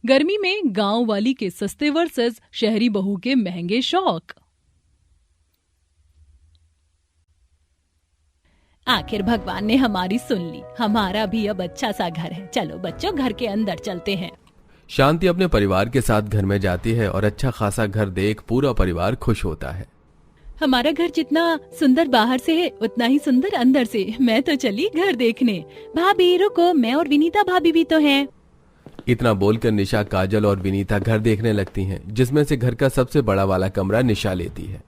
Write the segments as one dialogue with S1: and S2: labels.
S1: गर्मी में गांव वाली के सस्ते वर्सेस शहरी बहू के महंगे शौक।
S2: आखिर भगवान ने हमारी सुन ली। हमारा भी अब अच्छा सा घर है। चलो बच्चों, घर के अंदर चलते हैं।
S3: शांति अपने परिवार के साथ घर में जाती है और अच्छा खासा घर देख पूरा परिवार खुश होता है।
S2: हमारा घर जितना सुंदर बाहर से है उतना ही सुंदर अंदर से। मैं तो चली घर देखने। भाभी रुको, मैं और विनीता भाभी भी तो हैं।
S3: इतना बोलकर निशा, काजल और विनीता घर देखने लगती हैं, जिसमें से घर का सबसे बड़ा वाला कमरा निशा लेती है।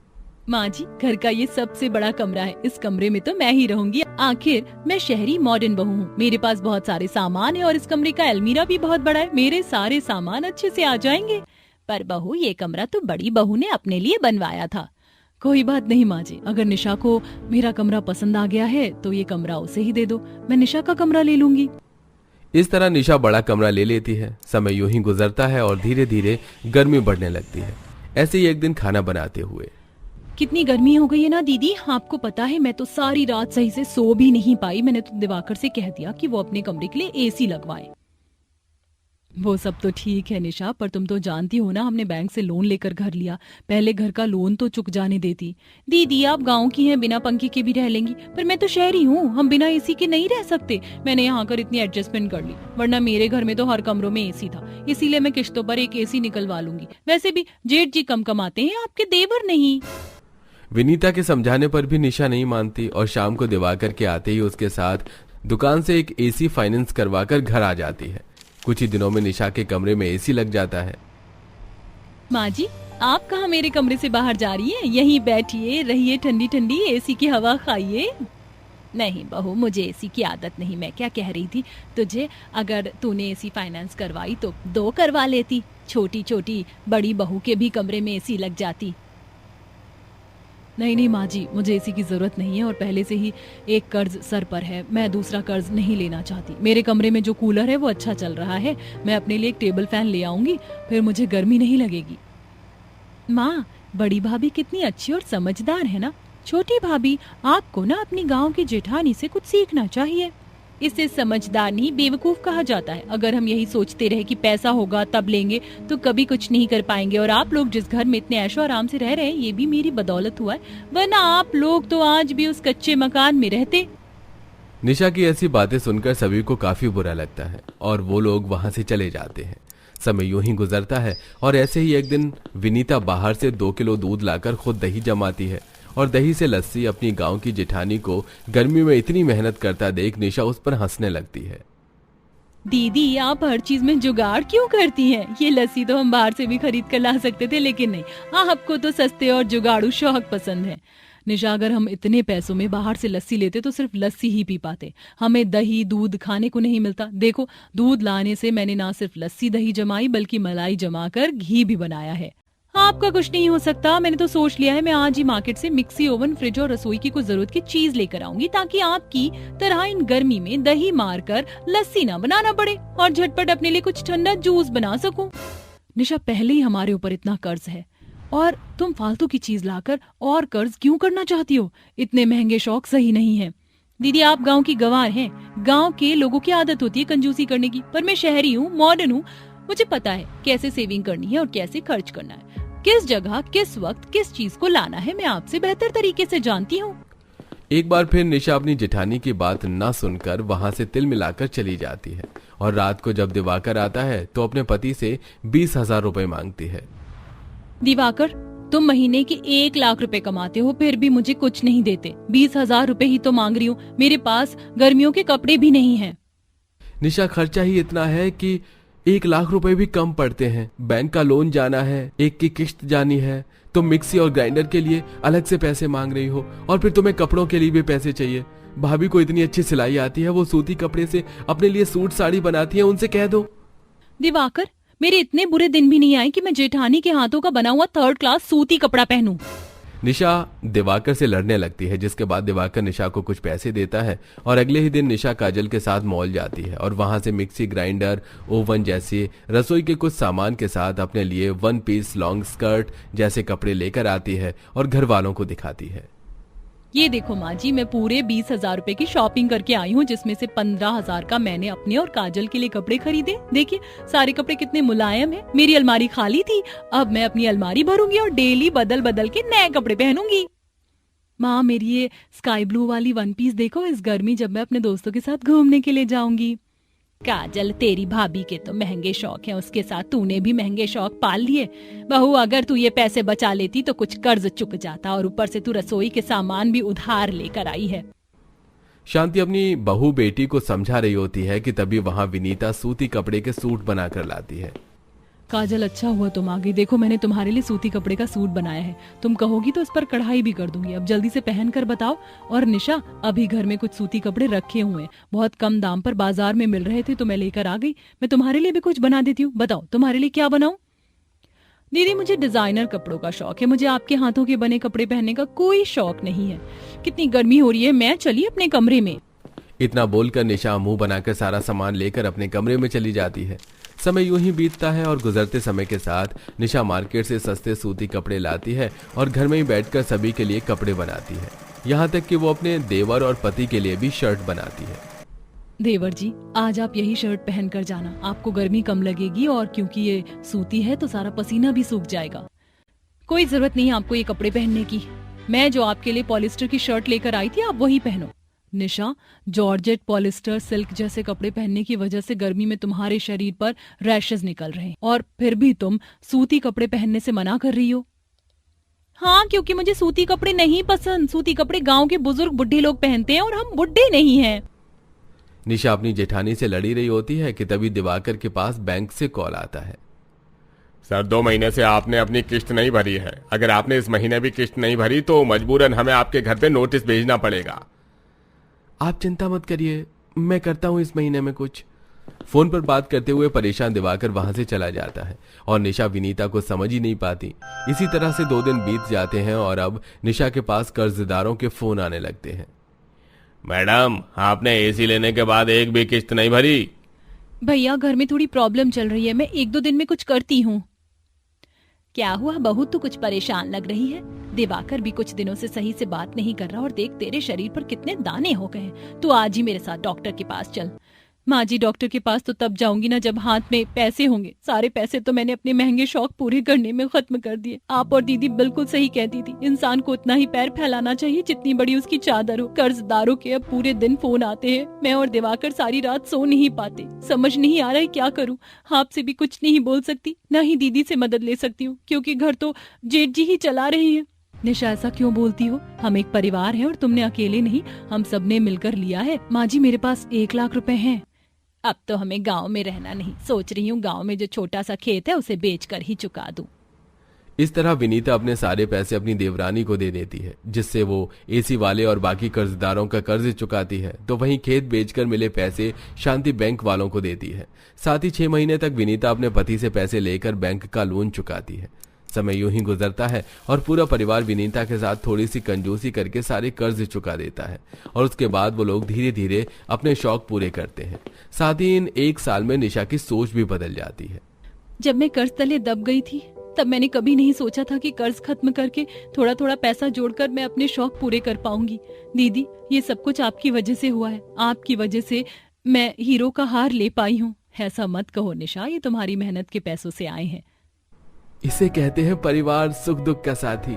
S2: माँ जी, घर का ये सबसे बड़ा कमरा है। इस कमरे में तो मैं ही रहूंगी। आखिर मैं शहरी मॉडर्न बहू हूँ। मेरे पास बहुत सारे सामान है और इस कमरे का अलमीरा भी बहुत बड़ा है। मेरे सारे सामान अच्छे से आ जाएंगे। पर बहू, ये कमरा तो बड़ी बहू ने अपने लिए बनवाया था।
S1: कोई बात नहीं माँ जी, अगर निशा को मेरा कमरा पसंद आ गया है तो ये कमरा उसे ही दे दो। मैं निशा का कमरा ले लूंगी।
S3: इस तरह निशा बड़ा कमरा ले लेती है। समय यूं ही गुजरता है और धीरे धीरे गर्मी बढ़ने लगती है। ऐसे ही एक दिन खाना बनाते हुए,
S1: कितनी गर्मी हो गई है ना दीदी, आपको पता है मैं तो सारी रात सही से सो भी नहीं पाई। मैंने तो दिवाकर से कह दिया कि वो अपने कमरे के लिए एसी लगवाए। वो सब तो ठीक है निशा, पर तुम तो जानती हो ना, हमने बैंक से लोन लेकर घर लिया। पहले घर का लोन तो चुक जाने देती।
S2: दीदी, आप गांव की हैं, बिना पंखे के भी रह लेंगी, पर मैं तो शहरी हूँ। हम बिना एसी के नहीं रह सकते। मैंने यहाँ कर इतनी एडजस्टमेंट कर ली, वरना मेरे घर में तो हर कमरों में एसी था। इसीलिए मैं किश्तों पर एक एसी निकलवा लूंगी। वैसे भी जेठ जी कम कमाते हैं, आपके देवर नहीं।
S3: विनीता के समझाने पर भी निशा नहीं मानती और शाम को दिवाकर के आते ही उसके साथ दुकान से एक एसी फाइनेंस करवाकर घर आ जाती है। कुछ ही दिनों में निशा के कमरे में एसी लग जाता है।
S2: माँ जी, आप कहाँ मेरे कमरे से बाहर जा रही हैं? यहीं बैठिए, रहिए ठंडी ठंडी, एसी की हवा खाइए। नहीं बहू, मुझे एसी की आदत नहीं। मैं क्या कह रही थी तुझे, अगर तूने एसी फाइनेंस करवाई तो 2 करवा लेती। छोटी छोटी बड़ी बहू के भी कमरे में एसी लग जाती।
S1: नहीं माँ जी, मुझे एसी की जरूरत नहीं है और पहले से ही एक कर्ज सर पर है। मैं दूसरा कर्ज नहीं लेना चाहती। मेरे कमरे में जो कूलर है वो अच्छा चल रहा है। मैं अपने लिए एक टेबल फैन ले आऊंगी, फिर मुझे गर्मी नहीं लगेगी।
S2: माँ, बड़ी भाभी कितनी अच्छी और समझदार है ना। छोटी भाभी, आपको ना अपनी गांव की जेठानी से कुछ सीखना चाहिए। इसे समझदार नहीं, बेवकूफ कहा जाता है। अगर हम यही सोचते रहे कि पैसा होगा तब लेंगे, तो कभी कुछ नहीं कर पाएंगे। और आप लोग जिस घर में इतने ऐशो आराम से रह रहे हैं, ये भी मेरी बदौलत हुआ है, वरना आप लोग तो आज भी उस कच्चे मकान में रहते।
S3: निशा की ऐसी बातें सुनकर सभी को काफी बुरा लगता है और वो लोग वहां से चले जाते हैं। समय यूं ही गुजरता है और ऐसे ही एक दिन विनीता बाहर से 2 किलो दूध लाकर खुद दही जमाती है और दही से लस्सी अपनी गांव की जेठानी को गर्मी में इतनी मेहनत करता देख निशा उस पर हंसने लगती है।
S2: दीदी, आप हर चीज में जुगाड़ क्यों करती हैं? ये लस्सी तो हम बाहर से भी खरीद कर ला सकते थे, लेकिन नहीं, आपको तो सस्ते और जुगाड़ू शौक पसंद है।
S1: निशा, अगर हम इतने पैसों में बाहर से लस्सी लेते तो सिर्फ लस्सी ही पी पाते। हमें दही दूध खाने को नहीं मिलता। देखो, दूध लाने से मैंने ना सिर्फ लस्सी दही जमाई, बल्कि मलाई जमाकर घी भी बनाया है।
S2: आपका कुछ नहीं हो सकता। मैंने तो सोच लिया है, मैं आज ही मार्केट से मिक्सी, ओवन, फ्रिज और रसोई की कुछ जरूरत की चीज लेकर आऊंगी, ताकि आपकी तरह इन गर्मी में दही मारकर लस्सी ना बनाना पड़े और झटपट अपने लिए कुछ ठंडा जूस बना सकूं।
S1: निशा, पहले ही हमारे ऊपर इतना कर्ज है और तुम फालतू की चीज लाकर और कर्ज क्यों करना चाहती हो? इतने महंगे शौक सही नहीं है।
S2: दीदी, आप गांव की गवार हैं। गांव के लोगों की आदत होती है कंजूसी करने की, पर मैं शहरी हूँ, मॉडर्न हूँ। मुझे पता है कैसे सेविंग करनी है और कैसे खर्च करना है, किस जगह, किस वक्त, किस चीज को लाना है। मैं आपसे बेहतर तरीके से जानती हूँ।
S3: एक बार फिर निशा अपनी जेठानी की बात न सुनकर वहां से तिल मिलाकर चली जाती है और रात को जब दिवाकर आता है तो अपने पति से 20,000 रुपए मांगती है।
S2: दिवाकर, तुम महीने के 1 लाख रुपए कमाते हो, फिर भी मुझे कुछ नहीं देते। 20,000 रुपए ही तो मांग रही हूँ। मेरे पास गर्मियों के कपड़े भी नहीं हैं।
S3: निशा, खर्चा ही इतना है कि 1 लाख रुपए भी कम पड़ते हैं। बैंक का लोन जाना है, एक की किश्त जानी है, तुम मिक्सी और ग्राइंडर के लिए अलग से पैसे मांग रही हो और फिर तुम्हें कपड़ों के लिए भी पैसे चाहिए। भाभी को इतनी अच्छी सिलाई आती है, वो सूती कपड़े से अपने लिए सूट साड़ी बनाती है, उनसे कह दो।
S2: दिवाकर, मेरे इतने बुरे दिन भी नहीं आए कि मैं जेठानी के हाथों का बना हुआ 3rd क्लास सूती कपड़ा पहनूं।
S3: निशा दिवाकर से लड़ने लगती है, जिसके बाद दिवाकर निशा को कुछ पैसे देता है और अगले ही दिन निशा काजल के साथ मॉल जाती है और वहां से मिक्सी, ग्राइंडर, ओवन जैसे रसोई के कुछ सामान के साथ अपने लिए 1 पीस लॉन्ग स्कर्ट जैसे कपड़े लेकर आती है और घर वालों को दिखाती है।
S1: ये देखो माँ जी, मैं पूरे 20,000 रुपए की शॉपिंग करके आई हूँ, जिसमें से 15,000 का मैंने अपने और काजल के लिए कपड़े खरीदे। देखिए सारे कपड़े कितने मुलायम हैं। मेरी अलमारी खाली थी, अब मैं अपनी अलमारी भरूंगी और डेली बदल बदल के नए कपड़े पहनूंगी। माँ मेरी ये स्काई ब्लू वाली वन पीस देखो, इस गर्मी जब मैं अपने दोस्तों के साथ घूमने के लिए जाऊंगी। काजल, तेरी भाभी के तो महंगे शौक हैं, उसके साथ तूने भी महंगे शौक पाल लिए। बहू, अगर तू ये पैसे बचा लेती तो कुछ कर्ज चुक जाता, और ऊपर से तू रसोई के सामान भी उधार लेकर आई है।
S3: शांति अपनी बहू बेटी को समझा रही होती है कि तभी वहां विनीता सूती कपड़े के सूट बनाकर लाती है।
S1: काजल, अच्छा हुआ तुम आ गई। देखो मैंने तुम्हारे लिए सूती कपड़े का सूट बनाया है, तुम कहोगी तो इस पर कढ़ाई भी कर दूंगी। अब जल्दी से पहन कर बताओ। और निशा, अभी घर में कुछ सूती कपड़े रखे हुए हैं, बहुत कम दाम पर बाजार में मिल रहे थे तो मैं लेकर आ गई। मैं तुम्हारे लिए भी कुछ बना देती हूँ। बताओ तुम्हारे लिए क्या बनाऊं? दीदी, मुझे डिजाइनर कपड़ों का शौक है, मुझे आपके हाथों के बने कपड़े पहनने का कोई शौक नहीं है। कितनी गर्मी हो रही है, मैं चली अपने कमरे में।
S3: इतना बोलकर निशा मुंह बनाकर सारा सामान लेकर अपने कमरे में चली जाती है। समय यूं ही बीतता है और गुजरते समय के साथ निशा मार्केट से सस्ते सूती कपड़े लाती है और घर में ही बैठकर सभी के लिए कपड़े बनाती है। यहाँ तक कि वो अपने देवर और पति के लिए भी शर्ट बनाती है।
S1: देवर जी, आज आप यही शर्ट पहन कर जाना, आपको गर्मी कम लगेगी, और क्योंकि ये सूती है तो सारा पसीना भी सूख जाएगा। कोई जरूरत नहीं है आपको ये कपड़े पहनने की, मैं जो आपके लिए पॉलिस्टर की शर्ट लेकर आई थी आप वही पहनो। निशा, जॉर्जेट, पॉलिस्टर, सिल्क जैसे कपड़े पहनने की वजह से गर्मी में तुम्हारे शरीर पर रैशेज निकल रहे हैं, और फिर भी तुम सूती कपड़े पहनने से मना कर रही हो। हाँ, क्योंकि मुझे सूती कपड़े नहीं पसंद। सूती कपड़े गांव के बुजुर्ग बुढ़े लोग पहनते हैं और हम बुढ़े नहीं हैं।
S3: निशा अपनी जेठानी से लड़ी रही होती है कि तभी दिवाकर के पास बैंक से कॉल आता है।
S4: सर, 2 महीने से आपने अपनी किस्त नहीं भरी है। अगर आपने इस महीने भी किस्त नहीं भरी तो मजबूरन हमें आपके घर पे नोटिस भेजना पड़ेगा।
S3: आप चिंता मत करिए, मैं करता हूं इस महीने में कुछ। फोन पर बात करते हुए परेशान दिवाकर वहां से चला जाता है और निशा विनीता को समझ ही नहीं पाती। इसी तरह से 2 दिन बीत जाते हैं और अब निशा के पास कर्जदारों के फोन आने लगते हैं।
S4: मैडम, आपने एसी लेने के बाद एक भी किस्त नहीं भरी।
S1: भैया, घर में थोड़ी प्रॉब्लम चल रही है, मैं 1-2 दिन में कुछ करती हूँ। क्या हुआ बहू, तू कुछ परेशान लग रही है? दिवाकर भी कुछ दिनों से सही से बात नहीं कर रहा, और देख तेरे शरीर पर कितने दाने हो गए हैं। तू आज ही मेरे साथ डॉक्टर के पास चल। माँ जी, डॉक्टर के पास तो तब जाऊंगी ना जब हाथ में पैसे होंगे। सारे पैसे तो मैंने अपने महंगे शौक पूरे करने में खत्म कर दिए। आप और दीदी बिल्कुल सही कहती थी, इंसान को उतना ही पैर फैलाना चाहिए जितनी बड़ी उसकी चादर हो। कर्जदारों के अब पूरे दिन फोन आते हैं, मैं और दिवाकर सारी रात सो नहीं पाते। समझ नहीं आ रहा है क्या करूं। आपसे भी कुछ नहीं बोल सकती, न ही दीदी से मदद ले सकती हूँ, क्योंकि घर तो जेठ जी ही चला रही है। निशा, ऐसा क्यों बोलती हो? हम एक परिवार हैं और तुमने अकेले नहीं, हम सबने मिलकर लिया है। माँ जी, मेरे पास 1 लाख रुपए हैं। अब तो हमें गांव में रहना नहीं, सोच रही हूँ गांव में जो छोटा सा खेत है उसे बेचकर ही चुका दूं।
S3: इस तरह विनीता अपने सारे पैसे अपनी देवरानी को दे देती है, जिससे वो एसी वाले और बाकी कर्जदारों का कर्ज चुकाती है, तो वहीं खेत बेचकर मिले पैसे शांति बैंक वालों को देती है। साथ ही 6 महीने तक विनीता अपने पति से पैसे लेकर बैंक का लोन चुकाती है। समय यूं ही गुजरता है और पूरा परिवार विनीता के साथ थोड़ी सी कंजूसी करके सारे कर्ज चुका देता है, और उसके बाद वो लोग धीरे धीरे अपने शौक पूरे करते हैं। साथ ही इन 1 साल में निशा की सोच भी बदल जाती है।
S1: जब मैं कर्ज तले दब गई थी तब मैंने कभी नहीं सोचा था कि कर्ज खत्म करके थोड़ा थोड़ा पैसा जोड़कर मैं अपने शौक पूरे कर पाऊंगी। दीदी, ये सब कुछ आपकी वजह से हुआ है। आपकी वजह से मैं हीरो का हार ले पाई हूँ। ऐसा मत कहो निशा, ये तुम्हारी मेहनत के पैसों से आए हैं।
S3: इसे कहते हैं परिवार, सुख दुख का साथी।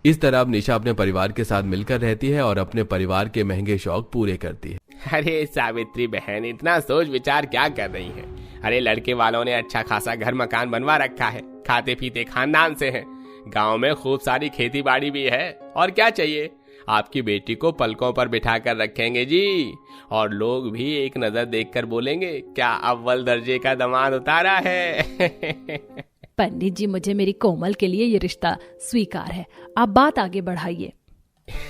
S3: इस तरह अब निशा अपने परिवार के साथ मिलकर रहती है और अपने परिवार के महंगे शौक पूरे करती है।
S4: अरे सावित्री बहन, इतना सोच विचार क्या कर रही है? अरे लड़के वालों ने अच्छा खासा घर मकान बनवा रखा है, खाते पीते खानदान से हैं, गांव में खूब सारी खेती बाड़ी भी है, और क्या चाहिए? आपकी बेटी को पलकों पर बिठा कर रखेंगे जी, और लोग भी एक नजर देखकर बोलेंगे क्या अव्वल दर्जे का दामाद उतारा है।
S1: पंडित जी, मुझे मेरी कोमल के लिए ये रिश्ता स्वीकार है, आप बात आगे बढ़ाइए।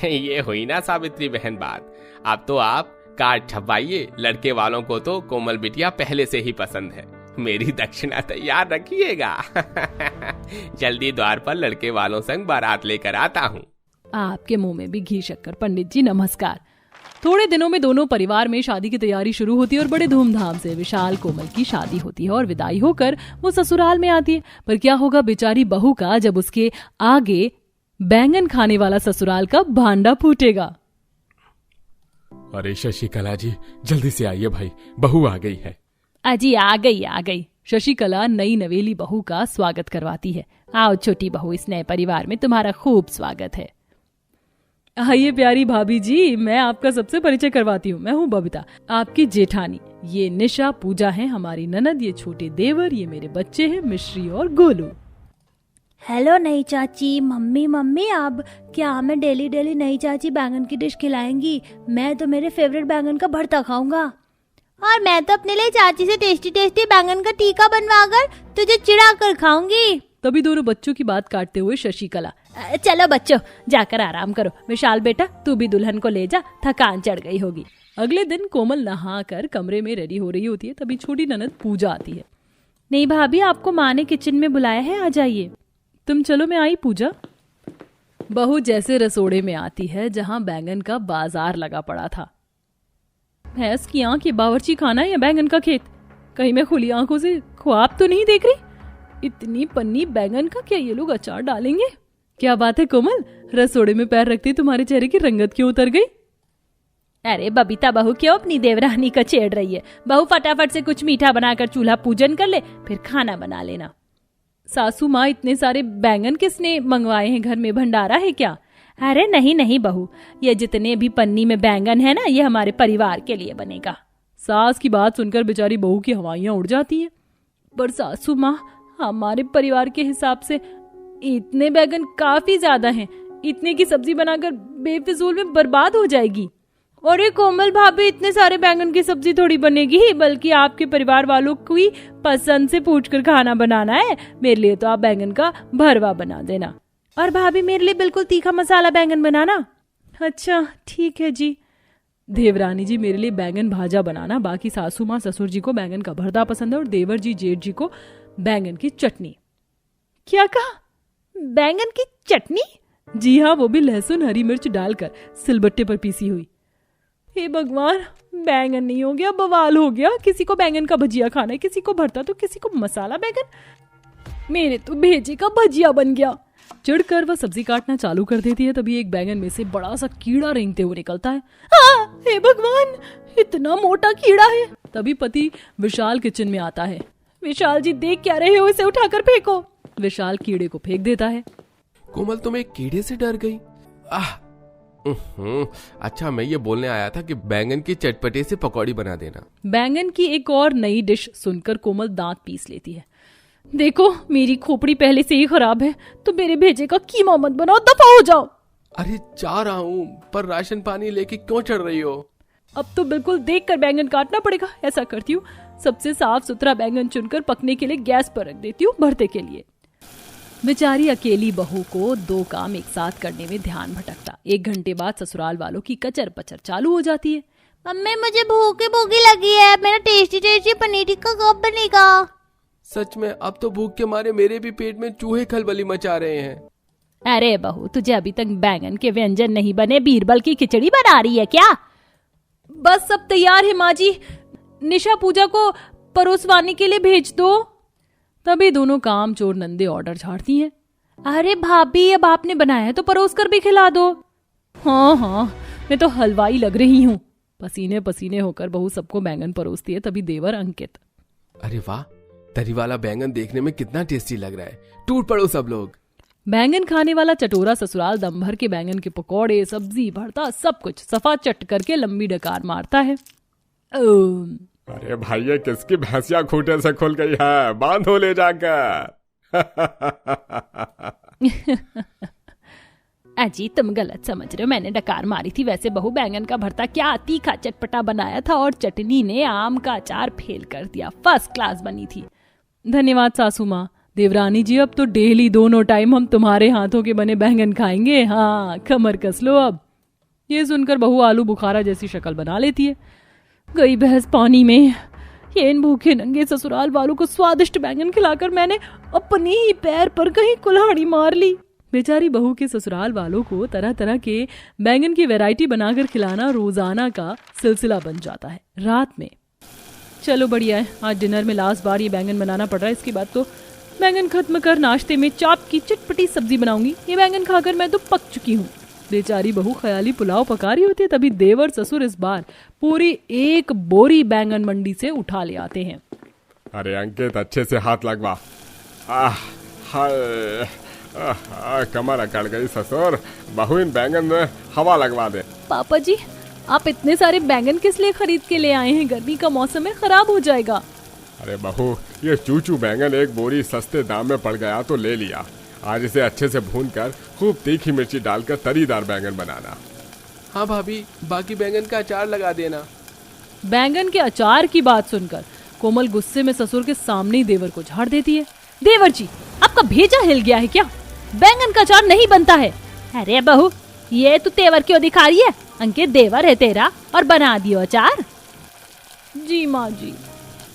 S4: ये हुई ना सावित्री बहन बात। अब तो आप कार्ड छपवाइए, लड़के वालों को तो कोमल बिटिया पहले से ही पसंद है। मेरी दक्षिणा तैयार रखिएगा। जल्दी द्वार पर लड़के वालों संग बारात लेकर आता हूँ।
S1: आपके मुंह में भी घी शक्कर। पंडित जी नमस्कार। थोड़े दिनों में दोनों परिवार में शादी की तैयारी शुरू होती है और बड़े धूमधाम से विशाल कोमल की शादी होती है और विदाई होकर वो ससुराल में आती है। पर क्या होगा बेचारी बहू का जब उसके आगे बैंगन खाने वाला ससुराल का भांडा फूटेगा।
S4: अरे शशिकला जी, जल्दी से आइए भाई, बहू आ गई है।
S1: अजी आ गई। शशिकला नई नवेली बहू का स्वागत करवाती है। आओ छोटी बहू, इस नए परिवार में तुम्हारा खूब स्वागत है। आइए प्यारी भाभी जी, मैं आपका सबसे परिचय करवाती हूँ। मैं हूँ बबीता, आपकी जेठानी। ये निशा, पूजा है हमारी ननद, ये छोटे देवर, ये मेरे बच्चे हैं मिश्री और गोलू।
S2: हेलो नई चाची। मम्मी आप क्या हमें डेली डेली नई चाची बैंगन की डिश खिलाएंगी? मैं तो मेरे फेवरेट बैंगन का भरता खाऊंगा। और मैं तो अपने लिए चाची से टेस्टी टेस्टी बैंगन का टीका बनवाकर तुझे चिढ़ा कर खाऊंगी।
S1: तभी दोनों बच्चों की बात काटते हुए शशिकला,
S2: चलो बच्चों, जाकर आराम करो। विशाल बेटा, तू भी दुल्हन को ले जा, थकान चढ़ गई होगी।
S1: अगले दिन कोमल नहाकर कमरे में रेडी हो रही होती है, तभी छोटी ननद पूजा आती है।
S2: नहीं भाभी, आपको माँ ने किचन में बुलाया है, आ जाइए।
S1: तुम चलो, मैं आई पूजा। बहू जैसे रसोड़े में आती है जहां बैंगन का बाजार लगा पड़ा था। भैंस की आंख, ये बावर्ची खाना है या बैंगन का खेत? कहीं मैं खुली आंखों से ख्वाब तो नहीं देख रही? इतनी पन्नी बैंगन का क्या ये लोग अचार डालेंगे? क्या बात है कोमल, रसोड़े में पैर रखते तुम्हारे चेहरे की रंगत क्यों उतर गई?
S2: अरे बबीता बहू क्यों अपनी देवरानी का छेड़ रही है? बहू फटाफट से कुछ मीठा बनाकर चूल्हा पूजन कर ले, फिर खाना बना लेना।
S1: सासू माँ, इतने सारे बैंगन किसने मंगवाए हैं? घर में भंडारा है क्या?
S2: अरे नहीं बहू, ये जितने भी पन्नी में बैंगन है ना, ये हमारे परिवार के लिए बनेगा।
S1: सास की बात सुनकर बेचारी बहू की हवाइयां उड़ जाती हैं। पर सासू माँ, हमारे परिवार के हिसाब से इतने बैंगन काफी ज्यादा हैं। इतने की सब्जी बनाकर बेफिजूल में बर्बाद हो जाएगी।
S2: और ये कोमल भाभी, इतने सारे बैंगन की सब्जी थोड़ी बनेगी, बल्कि आपके परिवार वालों की पसंद से पूछकर खाना बनाना है। मेरे लिए तो आप बैंगन का भरवा बना देना, और भाभी मेरे लिए बिल्कुल तीखा मसाला बैंगन बनाना।
S1: अच्छा ठीक है जी। देवरानी जी मेरे लिए बैंगन भाजा बनाना। बाकी सासू माँ ससुर जी को बैंगन का भरता पसंद है और देवर जी जेठ जी को बैंगन की चटनी।
S2: क्या कहा? बैंगन की चटनी?
S1: जी हाँ, वो भी लहसुन हरी मिर्च डालकर सिलबट्टे पर पीसी हुई। हे भगवान, बैंगन नहीं हो गया, बवाल हो गया। किसी को बैंगन का भजिया खाना है, किसी को भरता तो किसी को मसाला बैंगन। मेरे तो भेजे का भजिया बन गया। चिढ़कर वह सब्जी काटना चालू कर देती है, तभी एक बैंगन में से बड़ा सा कीड़ा रेंगते हुए निकलता है।
S2: हे भगवान, इतना मोटा कीड़ा है।
S1: तभी पति विशाल किचन में आता है।
S2: विशाल जी, देख क्या रहे हो? इसे उठाकर फेंको।
S1: विशाल कीड़े को फेंक देता है।
S3: कोमल, तुम एक कीड़े से डर गई? अच्छा, मैं ये बोलने आया था कि बैंगन की चटपटे से पकौड़ी बना देना।
S1: बैंगन की एक और नई डिश सुनकर कोमल दांत पीस लेती है।
S2: देखो, मेरी खोपड़ी पहले से ही खराब है, तो मेरे भेजे का कीमा मत बनाओ, दफा हो जाओ।
S3: अरे जा रहा हूँ, पर राशन पानी लेके क्यों चढ़ रही हो?
S1: अब तो बिल्कुल देखकर बैंगन काटना पड़ेगा। ऐसा करती हूँ, सबसे साफ सुथरा बैंगन चुनकर पकने के लिए गैस पर रख देती हूँ, भरते के लिए। बेचारी अकेली बहू को दो काम एक साथ करने में ध्यान भटकता। 1 घंटे बाद ससुराल वालों की कचर पचर चालू हो जाती है।
S2: मम्मी, मुझे भूखी लगी है, मेरा टेस्टी टेस्टी पनीर टिक्का कब बनेगा?
S3: सच में, अब तो भूख के मारे मेरे भी पेट में चूहे खलबली मचा रहे हैं।
S2: अरे बहू, तुझे अभी तक बैंगन के व्यंजन नहीं बने, बीरबल की खिचड़ी बना रही है क्या?
S1: बस सब तैयार है माँ जी, निशा पूजा को परोसवाने के लिए भेज दो। तभी दोनों काम चोर नंदे ऑर्डर झाड़ती हैं।
S2: अरे भाभी, अब आपने बनाया है तो परोस कर भी खिला दो।
S1: हाँ, मैं तो हलवाई लग रही हूँ। पसीने पसीने होकर बहू सबको बैंगन परोसती है। तभी देवर अंकित,
S3: अरे वाह, तरी वाला बैंगन देखने में कितना टेस्टी लग रहा है, टूट पड़ो सब लोग।
S1: बैंगन खाने वाला चटोरा ससुराल दम भर के बैंगन के पकौड़े, सब्जी, भरता सब कुछ सफा चट करके लंबी डकार मारता है।
S4: अरे भाई, ये किसकी भैंसिया खूंटे से खुल गई है, बांधो ले जाकर।
S2: अजी, तुम गलत समझ रहे हो, मैंने डकार मारी थी। वैसे बहू, बैंगन का भरता क्या तीखा चटपटा बनाया था, और चटनी ने आम का अचार फेल कर दिया, फर्स्ट क्लास बनी थी।
S1: धन्यवाद सासू माँ। देवरानी जी, अब तो डेली दोनों टाइम हम तुम्हारे हाथों के बने बैंगन खाएंगे। हाँ, कमर कस लो अब। ये सुनकर बहू आलू बुखारा जैसी शक्ल बना लेती है। गई भैंस पानी में। ये इन भूखे नंगे ससुराल वालों को स्वादिष्ट बैंगन खिलाकर मैंने अपने ही पैर पर कहीं कुल्हाड़ी मार ली। बेचारी बहू के ससुराल वालों को तरह तरह के बैंगन की वैरायटी बनाकर खिलाना रोजाना का सिलसिला बन जाता है। रात में, चलो बढ़िया है, आज डिनर में लास्ट बार ये बैंगन बनाना पड़ रहा है, इसके बाद तो बैंगन खत्म कर नाश्ते में चाप की चटपटी सब्जी बनाऊंगी। ये बैंगन खाकर मैं तो पक चुकी हूँ। बेचारी बहू ख्याली पुलाव पका रही होती है, तभी देवर ससुर इस बार पूरी 1 बोरी बैंगन मंडी से उठा ले आते हैं।
S5: अरे अंकित, अच्छे से हाथ लगवा। आह हाय, कमर अकड़ गई ससुर। बहू, इन बैंगन में हवा लगवा दे।
S1: पापा जी, आप इतने सारे बैंगन किस लिए खरीद के ले आए हैं? गर्मी का मौसम है, खराब हो जाएगा।
S5: अरे बहू, ये चूचू बैंगन 1 बोरी सस्ते दाम में पड़ गया तो ले लिया। आज इसे अच्छे से भूनकर खूब तीखी मिर्ची डालकर तरीदार बैंगन बनाना।
S3: हाँ भाभी, बाकी बैंगन का अचार लगा देना।
S1: बैंगन के अचार की बात सुनकर कोमल गुस्से में ससुर के सामने ही देवर को झाड़ देती है। देवर जी, आपका भेजा हिल गया है क्या? बैंगन का अचार नहीं बनता है।
S2: अरे बहू, ये तू तेवर क्यों दिखा रही है? अंकित देवर है तेरा और बना दियो अचार।
S1: जी माँ जी।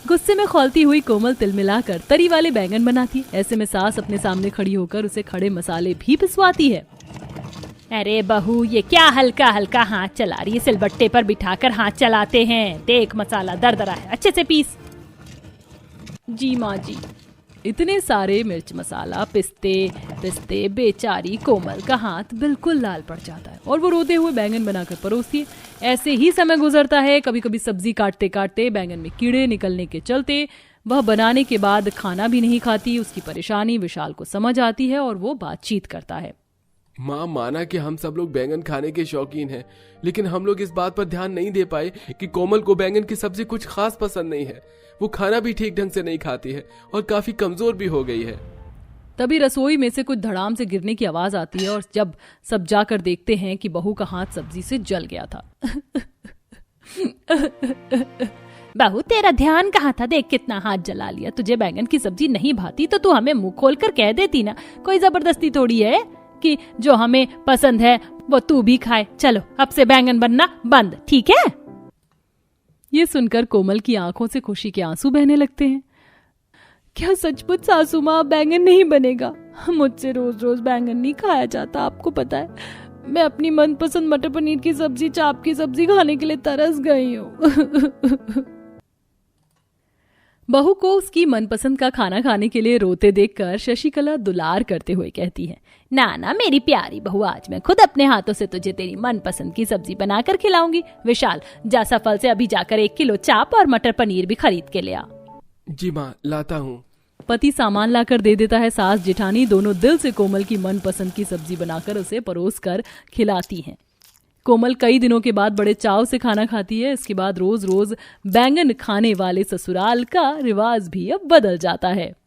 S1: गुस्से में खौलती हुई कोमल तिलमिलाकर तरी वाले बैंगन बनाती। ऐसे में सास अपने सामने खड़ी होकर उसे खड़े मसाले भी पिसवाती है।
S2: अरे बहू, ये क्या हल्का हल्का हाथ चला रही है? सिलबट्टे पर बिठाकर हाथ चलाते हैं। देख, मसाला दरदरा है, अच्छे से पीस।
S1: जी माँ जी। इतने सारे मिर्च मसाला पिसते बेचारी कोमल का हाथ बिल्कुल लाल पड़ जाता है और वो रोते हुए बैंगन बनाकर परोसती है। ऐसे ही समय गुजरता है। कभी कभी सब्जी काटते काटते बैंगन में कीड़े निकलने के चलते वह बनाने के बाद खाना भी नहीं खाती। उसकी परेशानी विशाल को समझ आती है और वो बातचीत करता है।
S3: माँ, माना कि हम सब लोग बैंगन खाने के शौकीन हैं, लेकिन हम लोग इस बात पर ध्यान नहीं दे पाए कि कोमल को बैंगन की सब्जी कुछ खास पसंद नहीं है। वो खाना भी ठीक ढंग से नहीं खाती है और काफी कमजोर भी हो गई है।
S1: तभी रसोई में से कुछ धड़ाम से गिरने की आवाज आती है और जब सब जाकर देखते हैं कि बहू का हाथ सब्जी से जल गया था।
S2: बहू, तेरा ध्यान कहाँ था? देख कितना हाथ जला लिया। तुझे बैंगन की सब्जी नहीं भाती तो तू हमें मुंह खोल कर कह देती ना। कोई जबरदस्ती थोड़ी है कि जो हमें पसंद है वो तू भी खाए। चलो, अब से बैंगन बनना बंद, ठीक है?
S1: ये सुनकर कोमल की आंखों से खुशी के आंसू बहने लगते हैं। क्या सचमुच सासू माँ बैंगन नहीं बनेगा? मुझसे रोज रोज बैंगन नहीं खाया जाता, आपको पता है। मैं अपनी मनपसंद मटर पनीर की सब्जी, चाप की सब्जी खाने के लिए तरस गई हूँ। बहू को उसकी मनपसंद का खाना खाने के लिए रोते देखकर शशिकला दुलार करते हुए कहती है,
S2: ना ना मेरी प्यारी बहू, आज मैं खुद अपने हाथों से तुझे तेरी मनपसंद की सब्जी बनाकर खिलाऊंगी। विशाल, जा सफल से अभी जाकर 1 किलो चाप और मटर पनीर भी खरीद के ले आ।
S3: जी माँ, लाता हूँ।
S1: पति सामान लाकर दे देता है। सास जेठानी दोनों दिल से कोमल की मनपसंद की सब्जी बनाकर उसे परोस कर खिलाती हैं। कोमल कई दिनों के बाद बड़े चाव से खाना खाती है। इसके बाद रोज रोज बैंगन खाने वाले ससुराल का रिवाज भी अब बदल जाता है।